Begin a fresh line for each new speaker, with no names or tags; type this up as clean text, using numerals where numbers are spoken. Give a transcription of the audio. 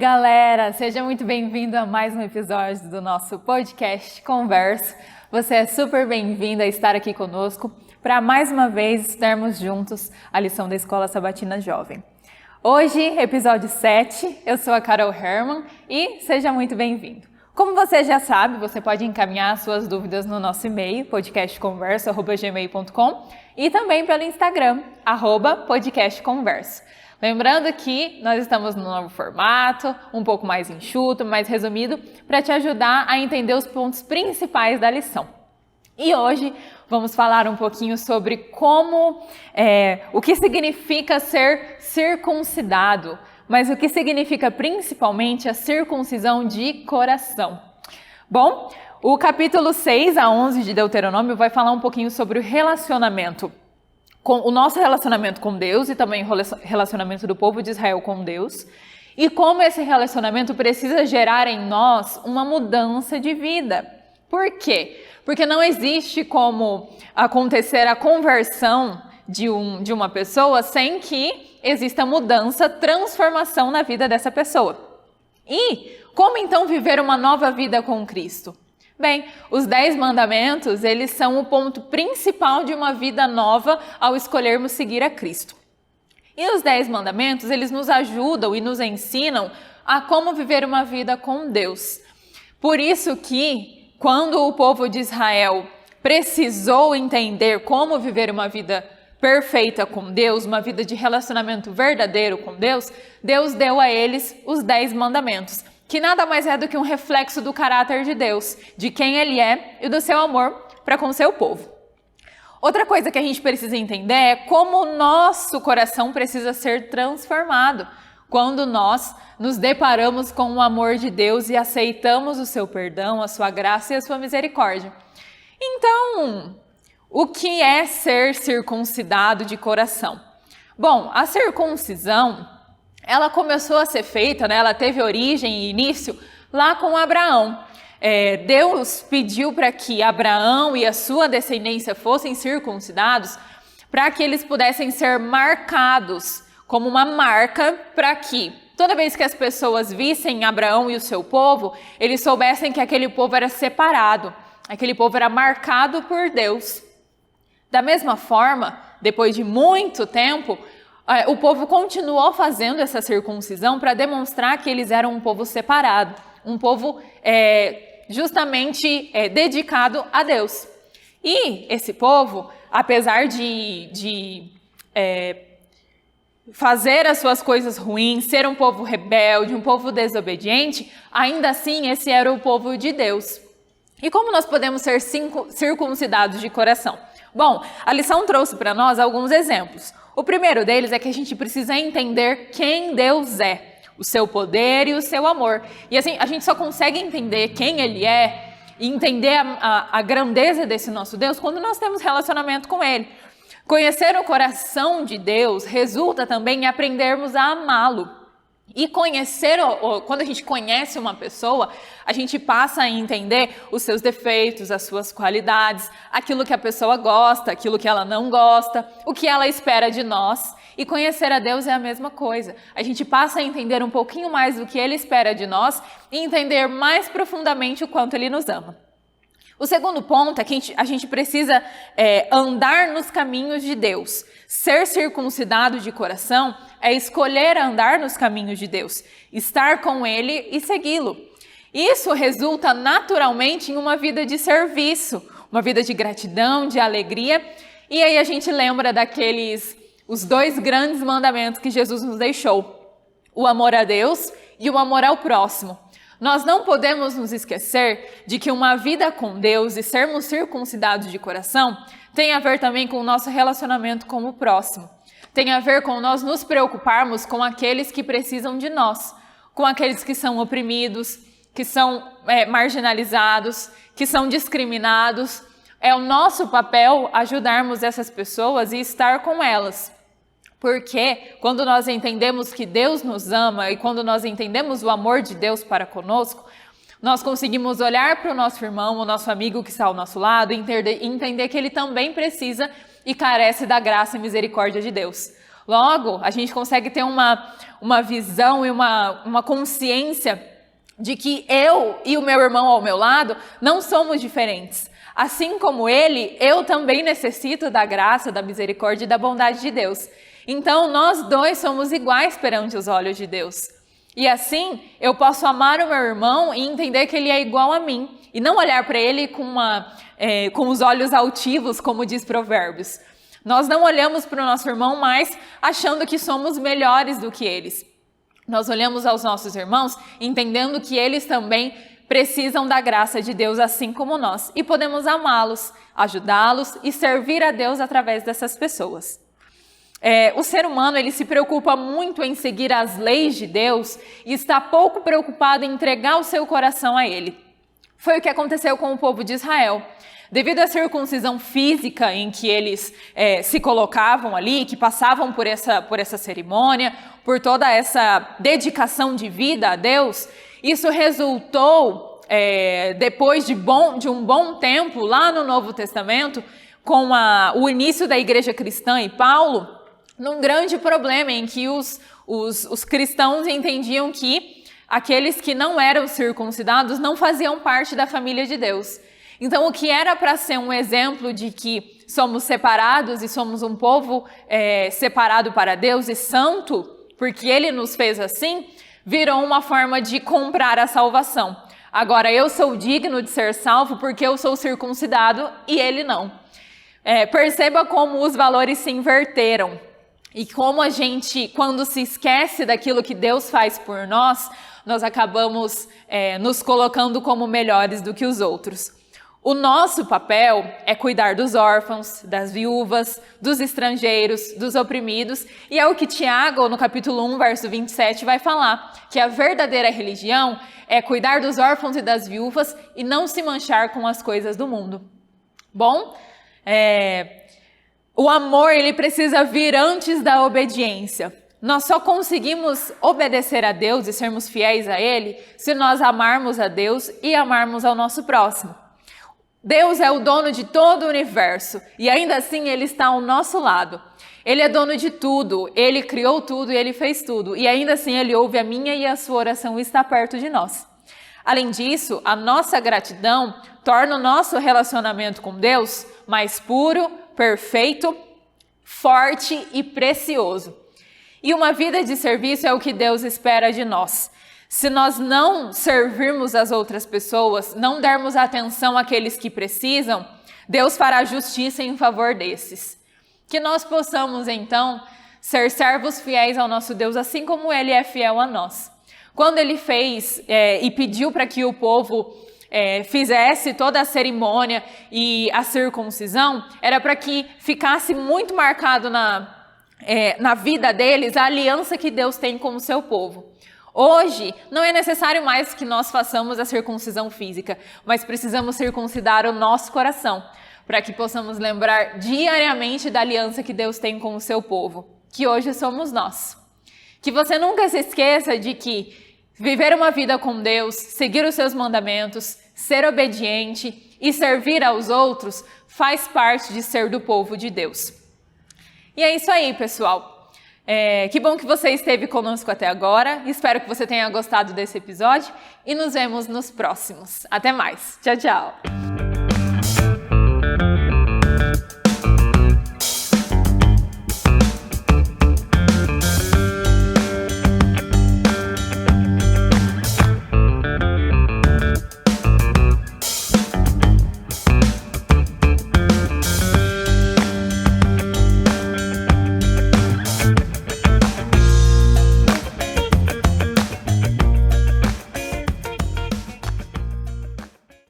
galera, seja muito bem-vindo a mais um episódio do nosso podcast Converso. Você é super bem-vindo a estar aqui conosco para mais uma vez estarmos juntos a lição da Escola Sabatina Jovem. Hoje, episódio 7, eu sou a Carol Herman e seja muito bem-vindo. Como você já sabe, você pode encaminhar suas dúvidas no nosso e-mail, podcastconverso@gmail.com e também pelo Instagram, @podcastconverso. Lembrando que nós estamos num novo formato, um pouco mais enxuto, mais resumido, para te ajudar a entender os pontos principais da lição. E hoje vamos falar um pouquinho sobre o que significa ser circuncidado, mas o que significa principalmente a circuncisão de coração. Bom, o capítulo 6 a 11 de Deuteronômio vai falar um pouquinho sobre o relacionamento, o nosso relacionamento com Deus e também o relacionamento do povo de Israel com Deus, e como esse relacionamento precisa gerar em nós uma mudança de vida. Por quê? Porque não existe como acontecer a conversão de uma pessoa sem que exista mudança, transformação na vida dessa pessoa. E como então viver uma nova vida com Cristo? Bem, os 10 mandamentos, eles são o ponto principal de uma vida nova ao escolhermos seguir a Cristo. E os 10 mandamentos, eles nos ajudam e nos ensinam a como viver uma vida com Deus. Por isso que, quando o povo de Israel precisou entender como viver uma vida perfeita com Deus, uma vida de relacionamento verdadeiro com Deus, Deus deu a eles os 10 mandamentos, que nada mais é do que um reflexo do caráter de Deus, de quem Ele é e do seu amor para com o seu povo. Outra coisa que a gente precisa entender é como o nosso coração precisa ser transformado quando nós nos deparamos com o amor de Deus e aceitamos o seu perdão, a sua graça e a sua misericórdia. Então, o que é ser circuncidado de coração? Bom, a circuncisão, ela começou a ser feita, ela teve origem e início lá com Abraão. Deus pediu para que Abraão e a sua descendência fossem circuncidados para que eles pudessem ser marcados como uma marca para que toda vez que as pessoas vissem Abraão e o seu povo, eles soubessem que aquele povo era separado, aquele povo era marcado por Deus. Da mesma forma, depois de muito tempo, o povo continuou fazendo essa circuncisão para demonstrar que eles eram um povo separado, um povo justamente dedicado a Deus. E esse povo, apesar de fazer as suas coisas ruins, ser um povo rebelde, um povo desobediente, ainda assim esse era o povo de Deus. E como nós podemos ser circuncidados de coração? Bom, a lição trouxe para nós alguns exemplos. O primeiro deles é que a gente precisa entender quem Deus é, o seu poder e o seu amor. E assim, a gente só consegue entender quem Ele é e entender a grandeza desse nosso Deus quando nós temos relacionamento com Ele. Conhecer o coração de Deus resulta também em aprendermos a amá-lo. E quando a gente conhece uma pessoa, a gente passa a entender os seus defeitos, as suas qualidades, aquilo que a pessoa gosta, aquilo que ela não gosta, o que ela espera de nós. E conhecer a Deus é a mesma coisa. A gente passa a entender um pouquinho mais do que Ele espera de nós e entender mais profundamente o quanto Ele nos ama. O segundo ponto é que a gente precisa andar nos caminhos de Deus. Ser circuncidado de coração é escolher andar nos caminhos de Deus, estar com Ele e segui-lo. Isso resulta naturalmente em uma vida de serviço, uma vida de gratidão, de alegria. E aí a gente lembra os 2 grandes mandamentos que Jesus nos deixou: o amor a Deus e o amor ao próximo. Nós não podemos nos esquecer de que uma vida com Deus e sermos circuncidados de coração tem a ver também com o nosso relacionamento com o próximo. Tem a ver com nós nos preocuparmos com aqueles que precisam de nós, com aqueles que são oprimidos, que são marginalizados, que são discriminados. É o nosso papel ajudarmos essas pessoas e estar com elas. Porque quando nós entendemos que Deus nos ama e quando nós entendemos o amor de Deus para conosco, nós conseguimos olhar para o nosso irmão, o nosso amigo que está ao nosso lado e entender que ele também precisa e carece da graça e misericórdia de Deus. Logo, a gente consegue ter uma visão e uma consciência de que eu e o meu irmão ao meu lado não somos diferentes. Assim como ele, eu também necessito da graça, da misericórdia e da bondade de Deus. Então, nós dois somos iguais perante os olhos de Deus. E assim, eu posso amar o meu irmão e entender que ele é igual a mim. E não olhar para ele com os olhos altivos, como diz Provérbios. Nós não olhamos para o nosso irmão mais achando que somos melhores do que eles. Nós olhamos aos nossos irmãos entendendo que eles também precisam da graça de Deus assim como nós. E podemos amá-los, ajudá-los e servir a Deus através dessas pessoas. O ser humano ele se preocupa muito em seguir as leis de Deus e está pouco preocupado em entregar o seu coração a Ele. Foi o que aconteceu com o povo de Israel. Devido à circuncisão física em que eles se colocavam ali, que passavam por essa cerimônia, por toda essa dedicação de vida a Deus, isso resultou, depois de um bom tempo, lá no Novo Testamento, com o início da igreja cristã e Paulo, num grande problema em que os cristãos entendiam que aqueles que não eram circuncidados não faziam parte da família de Deus. Então, o que era para ser um exemplo de que somos separados e somos um povo separado para Deus e santo, porque Ele nos fez assim, virou uma forma de comprar a salvação. Agora, eu sou digno de ser salvo porque eu sou circuncidado e ele não. Perceba como os valores se inverteram. E como a gente, quando se esquece daquilo que Deus faz por nós, nós acabamos nos colocando como melhores do que os outros. O nosso papel é cuidar dos órfãos, das viúvas, dos estrangeiros, dos oprimidos, e é o que Tiago, no capítulo 1, verso 27, vai falar, que a verdadeira religião é cuidar dos órfãos e das viúvas e não se manchar com as coisas do mundo. Bom, o amor, ele precisa vir antes da obediência. Nós só conseguimos obedecer a Deus e sermos fiéis a Ele se nós amarmos a Deus e amarmos ao nosso próximo. Deus é o dono de todo o universo e ainda assim Ele está ao nosso lado. Ele é dono de tudo, Ele criou tudo e Ele fez tudo. E ainda assim Ele ouve a minha e a sua oração e está perto de nós. Além disso, a nossa gratidão torna o nosso relacionamento com Deus mais puro, perfeito, forte e precioso. E uma vida de serviço é o que Deus espera de nós. Se nós não servirmos as outras pessoas, não dermos atenção àqueles que precisam, Deus fará justiça em favor desses. Que nós possamos, então, ser servos fiéis ao nosso Deus, assim como Ele é fiel a nós. Quando Ele fez e pediu para que o povo fizesse toda a cerimônia e a circuncisão, era para que ficasse muito marcado na vida deles a aliança que Deus tem com o seu povo. Hoje, não é necessário mais que nós façamos a circuncisão física, mas precisamos circuncidar o nosso coração, para que possamos lembrar diariamente da aliança que Deus tem com o seu povo, que hoje somos nós. Que você nunca se esqueça de que viver uma vida com Deus, seguir os seus mandamentos, ser obediente e servir aos outros faz parte de ser do povo de Deus. E é isso aí, pessoal. Que bom que você esteve conosco até agora. Espero que você tenha gostado desse episódio e nos vemos nos próximos. Até mais. Tchau, tchau.